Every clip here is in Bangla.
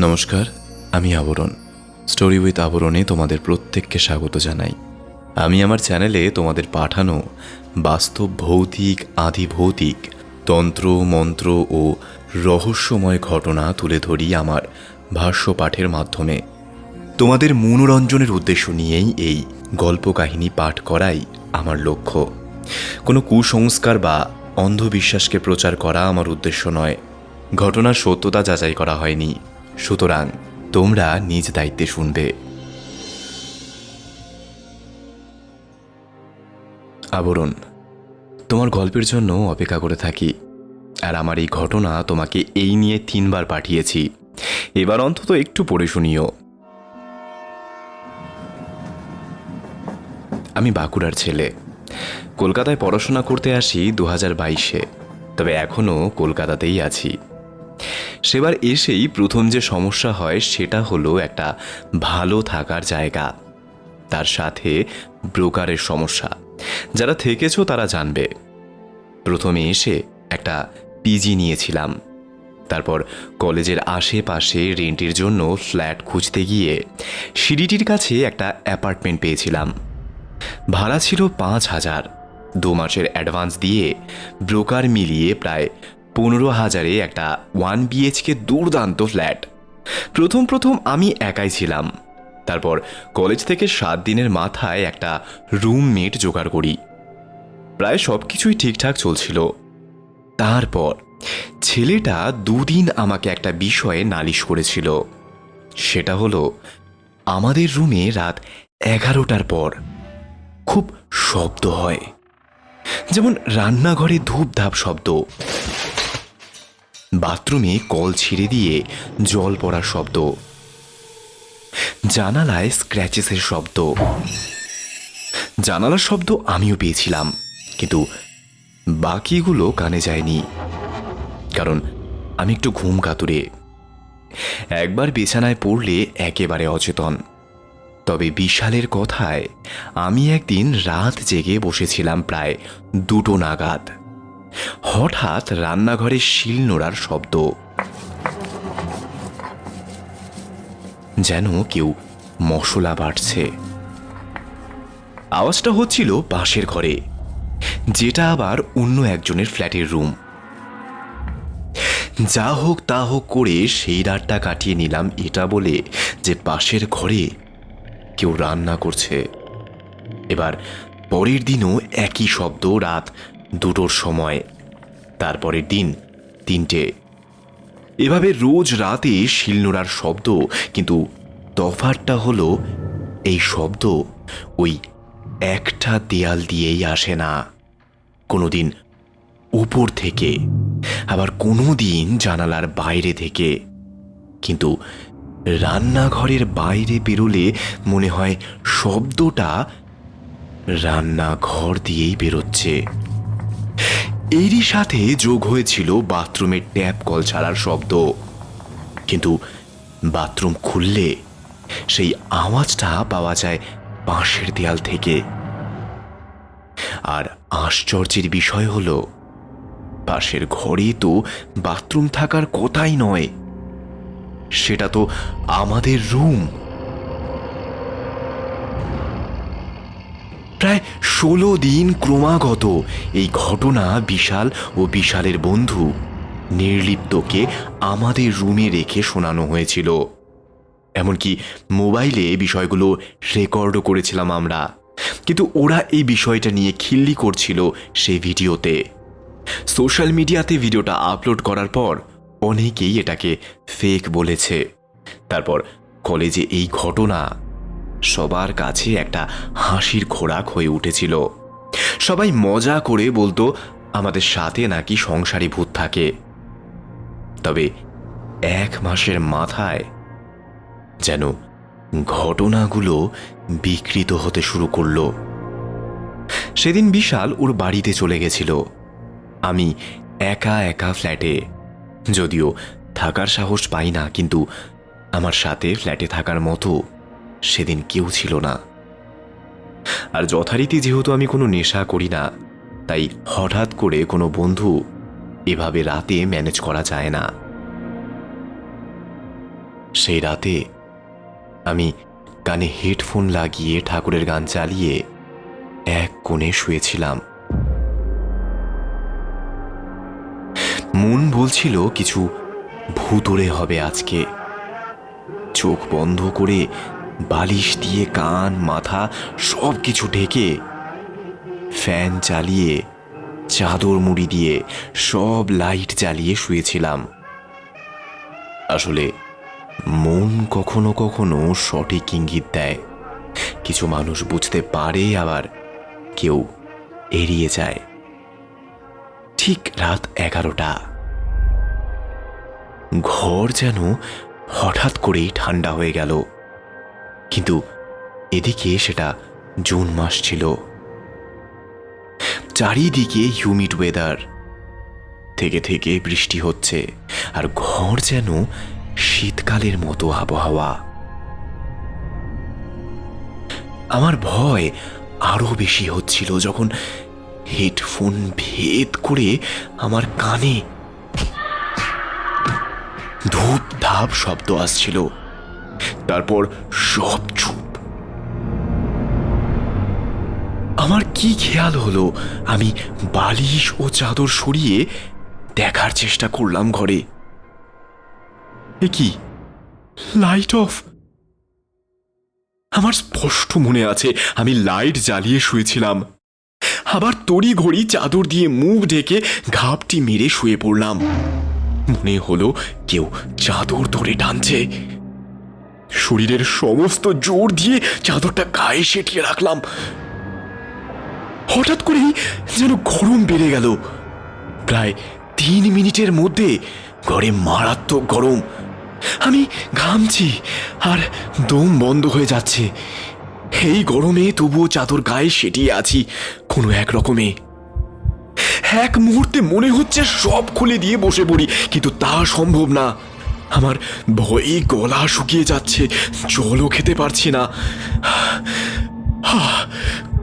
নমস্কার, আমি আবরণ। স্টোরি উইথ আবরণে তোমাদের প্রত্যেককে স্বাগত জানাই। আমি আমার চ্যানেলে তোমাদের পাঠানো বাস্তব ভৌতিক, আধিভৌতিক, তন্ত্র মন্ত্র ও রহস্যময় ঘটনা তুলে ধরি আমার ভাষ্য পাঠের মাধ্যমে। তোমাদের মনোরঞ্জনের উদ্দেশ্য নিয়েই এই গল্প কাহিনী পাঠ করাই আমার লক্ষ্য। কোনো কুসংস্কার বা অন্ধবিশ্বাসকে প্রচার করা আমার উদ্দেশ্য নয়। ঘটনার সত্যতা যাচাই করা হয়নি, সুতরাং তোমরা নিজ দায়িত্বে শুনবে। আবরণ, তোমার গল্পের জন্য অপেক্ষা করে থাকি। আর আমার এই ঘটনা তোমাকে এই নিয়ে 3 বার পাঠিয়েছি, এবার অন্তত একটু পড়ে শুনিও। আমি বাঁকুড়ার ছেলে। কলকাতায় পড়াশোনা করতে আসি 2022-এ, তবে এখনও কলকাতাতেই আছি। সেবার এসেই প্রথম যে সমস্যা হয় সেটা হলো একটা ভালো থাকার জায়গা, তার সাথে ব্রোকারের সমস্যা। যারা থেকেছো তারা জানবে। প্রথমে এসে একটা পিজি নিয়েছিলাম, তারপর কলেজের আশেপাশে রেন্টের জন্য ফ্ল্যাট খুঁজতে গিয়ে সিডিটির কাছে একটা অ্যাপার্টমেন্ট পেয়েছিলাম। ভাড়া ছিল 5,000, 2 মাসের অ্যাডভান্স দিয়ে ব্রোকার মিলিয়ে প্রায় 15,000-এ একটা 1 BHK দুর্দান্ত ফ্ল্যাট। প্রথম আমি একাই ছিলাম, তারপর কলেজ থেকে 7 দিনের মাথায় একটা রুমমেট জোগাড় করি। প্রায় সব কিছুই ঠিকঠাক চলছিল। তারপর ছেলেটা 2 দিন আমাকে একটা বিষয়ে নালিশ করেছিল। সেটা হলো, আমাদের রুমে রাত 11টার পর খুব শব্দ হয়, যেমন রান্নাঘরে ধূপধাপ শব্দ, বাথরুমে কল ছিঁড়ে দিয়ে জল পড়ার শব্দ, জানালায় স্ক্র্যাচেসের শব্দ। জানালার শব্দ আমিও পেয়েছিলাম, কিন্তু বাকিগুলো কানে যায়নি, কারণ আমি একটু ঘুম কাতুরে। একবার বিছানায় পড়লে একেবারে অচেতন। তবে বিশালের কথায় আমি একদিন রাত জেগে বসেছিলাম প্রায় 2টো নাগাদ। হঠাৎ রান্নাঘরে শিল নোড়ার শব্দ, যেন কেউ মশলা বাটছে। আওয়াজটা হচ্ছিল পাশের ঘরে, যেটা আবার অন্য একজনের ফ্ল্যাটের রুম। যা হোক তা হোক করে সেই রাতটা কাটিয়ে নিলাম এটা বলে যে পাশের ঘরে কেউ রান্না করছে। এবার পরের দিনও একই শব্দ রাত 2টোর সময়, তারপরের দিন 3টে। এভাবে রোজ রাতে শিলনোড়ার শব্দ, কিন্তু তফাৎটা হলো এই শব্দ ওই একটা দেয়াল দিয়েই আসে না। কোনোদিন উপর থেকে, আবার কোনোদিন জানালার বাইরে থেকে। কিন্তু রান্নাঘরের বাইরে বেরোলে মনে হয় শব্দটা রান্নাঘর দিয়েই বেরোচ্ছে। এরই সাথে যোগ হয়েছিল বাথরুমের ট্যাপ কল ছাড়ার শব্দ, কিন্তু বাথরুম খুললে সেই আওয়াজটা পাওয়া যায় পাশের দেয়াল থেকে। আর আশ্চর্যের বিষয় হলো, পাশের ঘরে তো বাথরুম থাকার কথাই নয়, সেটা তো আমাদের রুম। প্রায় 16 দিন ক্রমাগত এই ঘটনা বিশাল ও বিশালের বন্ধু নির্লিপ্তকে আমাদের রুমে রেখে শোনানো হয়েছিল। এমনকি মোবাইলে বিষয়গুলো রেকর্ডও করেছিলাম আমরা, কিন্তু ওরা এই বিষয়টা নিয়ে খিল্লি করছিল সেই ভিডিওতে। সোশ্যাল মিডিয়াতে ভিডিওটা আপলোড করার পর অনেকেই এটাকে ফেক বলেছে। তারপর কলেজে এই ঘটনা সবার কাছে একটা হাসির খোরাক হয়ে উঠেছিল। সবাই মজা করে বলতো আমাদের সাথে নাকি সংসারী ভূত থাকে। তবে 1 মাসের মাথায় যেন ঘটনাগুলো বিকৃত হতে শুরু করলো। সেদিন বিশাল ওর বাড়িতে চলে গেছিল, আমি একা একা ফ্ল্যাটে। যদিও থাকার সাহস পাই না, কিন্তু আমার সাথে ফ্ল্যাটে থাকার মতো সেদিন কেউ ছিল না। আর যথারীতি যেহেতু আমি কোনো নেশা করি না, তাই হঠাৎ করে কোনো বন্ধু এভাবে রাতে ম্যানেজ করা যায় না। সেই রাতে আমি কানে হেডফোন লাগিয়ে ঠাকুরের গান চালিয়ে এক কোণে শুয়েছিলাম। মন বলছিল কিছু ভুতুড়ে হবে আজকে। চোখ বন্ধ করে বালিশ দিয়ে কান মাথা সব কিছু ঢেকে ফ্যান চালিয়ে চাদর মুড়ি দিয়ে সব লাইট জ্বালিয়ে শুয়েছিলাম। আসলে মন কখনো কখনো সঠিক ইঙ্গিত দেয়। কিছু মানুষ বুঝতে পারে, আবার কেউ এড়িয়ে যায়। ঠিক রাত 11টা। ঘর যেন হঠাৎ করেই ঠান্ডা হয়ে গেল, কিন্তু এদিকে সেটা জুন মাস ছিল। চারিদিকে হিউমিড ওয়েদার, থেকে থেকে বৃষ্টি হচ্ছে, আর ঘর যেন শীতকালের মতো আবহাওয়া। আমার ভয় আরো বেশি হচ্ছিল যখন হেডফোন ভেদ করে আমার কানে ধূপ ধাপ শব্দ আসছিল। তারপর সব চুপ। আমার কি খেয়াল হলো, আমি বালিশ ও চাদর সরিয়ে দেখার চেষ্টা করলাম ঘরে। এ কি, লাইট অফ! আমার স্পষ্ট মনে আছে আমি লাইট জ্বালিয়ে শুয়েছিলাম। আবার তড়ি ঘড়ি চাদর দিয়ে মুখ ঢেকে ঘাপটি মেরে শুয়ে পড়লাম। মনে হলো কেউ চাদর ধরে টানছে। শরীরের সমস্ত জোর দিয়ে চাদরটা গায়ে সেটিয়ে রাখলাম। হঠাৎ করেই যেন গরম বেড়ে গেল। প্রায় 3 মিনিটের মধ্যে ঘরে মারাত্মক গরম। আমি ঘামছি আর দম বন্ধ হয়ে যাচ্ছে। এই গরমে তবুও চাদর গায়ে সেটিয়ে আছি কোনো এক রকমে। এক মুহূর্তে মনে হচ্ছে সব খুলে দিয়ে বসে পড়ি, কিন্তু তা সম্ভব না। আমার ভয়ে গলা শুকিয়ে যাচ্ছে, জলও খেতে পারছি না।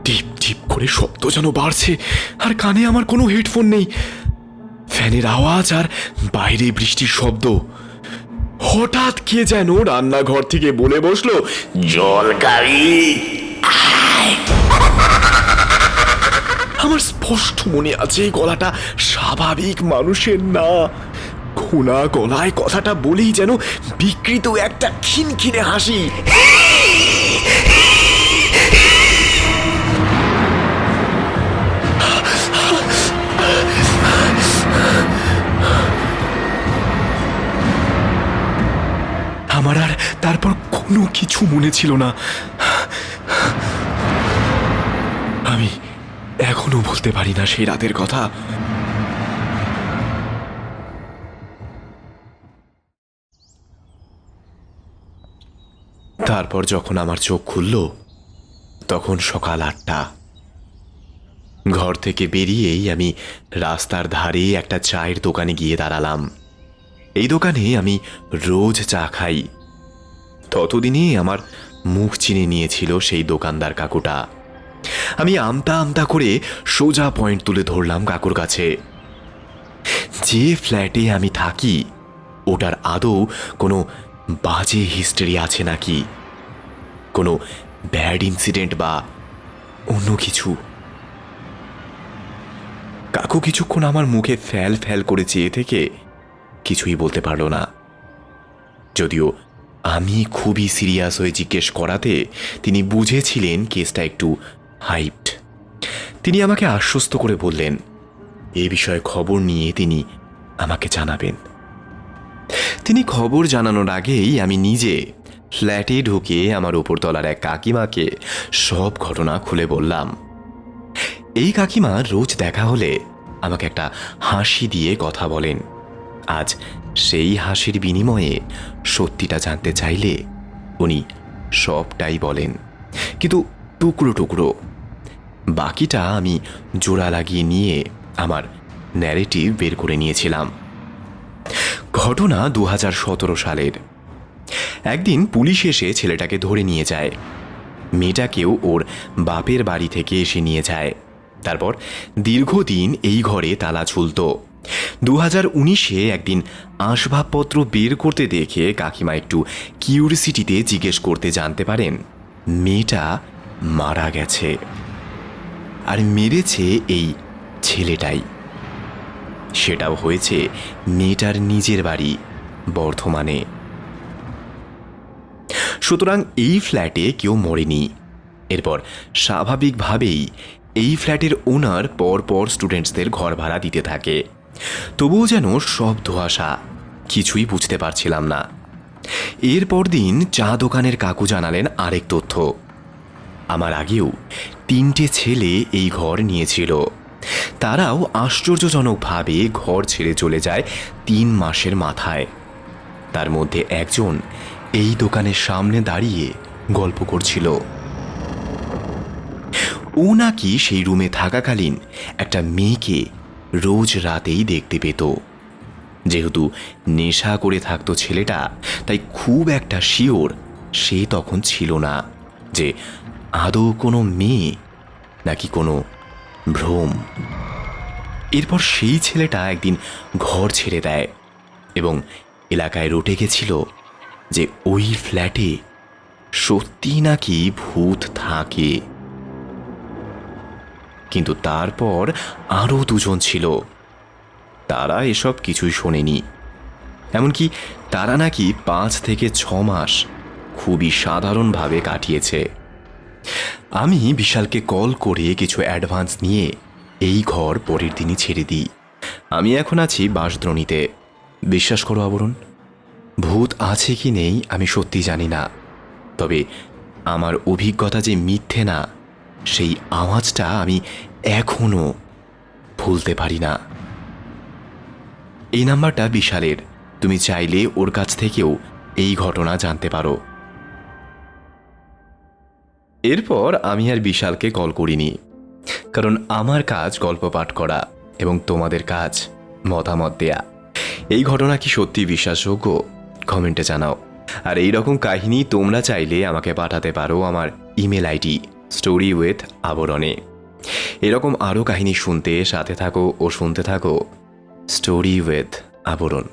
টিপ টিপ করে শব্দ যেন বাড়ছে, আর কানে আমার কোনো হেডফোন নেই। ফ্যানের আওয়াজ আর বাইরে বৃষ্টির শব্দ। হঠাৎ কে যেন রান্নাঘর থেকে বলে বসলো, জল খাবি? আমার স্পষ্ট মনে আছে গলাটা স্বাভাবিক মানুষের না। খোনা গলায় কথাটা বলেই যেন বিকৃত একটা খিনখিনে হাসি। আমার আর তারপর কোনো কিছু মনে ছিল না। আমি এখনো বলতে পারি না সেই রাতের কথা। তারপর যখন আমার চোখ খুলল, তখন সকাল 8টা। ঘর থেকে বেরিয়েই আমি রাস্তার ধারে একটা চায়ের দোকানে গিয়ে দাঁড়ালাম। এই দোকানে আমি রোজ চা খাই। ততদিনে আমার মুখ চিনে নিয়েছিল সেই দোকানদার কাকুটা। আমি আমতা আমতা করে সোজা পয়েন্ট তুলে ধরলাম কাকুর কাছে। যে ফ্ল্যাটে আমি থাকি ওটার আদৌ কোনো বাজে হিস্ট্রি আছে নাকি, কোনো ব্যাড ইনসিডেন্ট বা অন্য কিছু। কাকু কিছুক্ষণ আমার মুখে ফ্যাল ফ্যাল করে চেয়ে থেকে কিছুই বলতে পারল না। যদিও আমি খুবই সিরিয়াস হয়ে জিজ্ঞেস করাতে তিনি বুঝেছিলেন কেসটা একটু হাইপড। তিনি আমাকে আশ্বস্ত করে বললেন এ বিষয়ে খবর নিয়ে তিনি আমাকে জানাবেন। তিনি খবর জানানোর আগেই আমি নিজে ফ্ল্যাটে ঢুকে আমার উপরতলার এক কাকিমাকে সব ঘটনা খুলে বললাম। এই কাকিমা রোজ দেখা হলে আমাকে একটা হাসি দিয়ে কথা বলেন। আজ সেই হাসির বিনিময়ে সত্যিটা জানতে চাইলে উনি সবটাই বলেন, কিন্তু টুকরো টুকরো। বাকিটা আমি জোড়া লাগিয়ে নিয়ে আমার ন্যারেটিভ বের করে নিয়েছিলাম। ঘটনা 2017 সালের। একদিন পুলিশ এসে ছেলেটাকে ধরে নিয়ে যায়। মেয়েটাকেও ওর বাপের বাড়ি থেকে এসে নিয়ে যায়। তারপর দীর্ঘদিন এই ঘরে তালা ঝুলত। 2019-এ একদিন আসবাবপত্র বের করতে দেখে কাকিমা একটু কিউরিসিটিতে জিজ্ঞেস করতে জানতে পারেন মেয়েটা মারা গেছে, আর মেরেছে এই ছেলেটাই। সেটাও হয়েছে মেয়েটার নিজের বাড়ি বর্ধমানে। সুতরাং এই ফ্ল্যাটে কেউ মরেনি। এরপর স্বাভাবিকভাবেই এই ফ্ল্যাটের ওনার পরপর স্টুডেন্টসদের ঘর ভাড়া দিতে থাকে। তবুও যেন সব ধোঁয়াশা, কিছুই বুঝতে পারছিলাম না। এরপর দিন চা দোকানের কাকু জানালেন আরেক তথ্য। আমার আগেও 3টে ছেলে এই ঘর নিয়েছিল। তারাও আশ্চর্যজনকভাবে ঘর ছেড়ে চলে যায় 3 মাসের মাথায়। তার মধ্যে একজন এই দোকানের সামনে দাঁড়িয়ে গল্প করছিল। ও নাকি সেই রুমে থাকাকালীন একটা মেয়েকে রোজ রাতেই দেখতে পেত। যেহেতু নেশা করে থাকতো ছেলেটা, তাই খুব একটা শিওর সে তখন ছিল না যে আদৌ কোনো মেয়ে নাকি কোনো ভ্রম। এরপর সেই ছেলেটা একদিন ঘর ছেড়ে দেয় এবং এলাকায় রটে গেছিল যে ওই ফ্ল্যাটে সত্যি নাকি ভূত থাকে। কিন্তু তারপর আরও 2জন ছিল, তারা এসব কিছুই শোনেনি। এমনকি তারা নাকি 5 থেকে 6 মাস খুবই সাধারণভাবে কাটিয়েছে। আমি বিশালকে কল করে কিছু অ্যাডভান্স নিয়ে এই ঘর পরের দিনই ছেড়ে দিই। আমি এখন আছি বাঁশদ্রোণীতে। বিশ্বাস করো আবরণ, ভূত আছে কি নেই আমি সত্যি জানি না, তবে আমার অভিজ্ঞতা যে মিথ্যে না সেই আওয়াজটা আমি এখনো ভুলতে পারি না। এই নাম্বারটা বিশালের, তুমি চাইলে ওর কাছ থেকেও এই ঘটনা জানতে পারো। এরপর আমি আর বিশালকে কল করিনি, কারণ আমার কাজ গল্প পাঠ করা এবং তোমাদের কাজ মতামত দেয়া। এই ঘটনা কি সত্যি বিশ্বাসযোগ্য কমেন্টে জানাও। আর এই রকম কাহিনী তোমরা চাইলে আমাকে পাঠাতে পারো আমার ইমেল আইডি story_with_আবরণে। এরকম আরও কাহিনী শুনতে সাথে থাকো ও শুনতে থাকো স্টোরি উইথ আবরণ।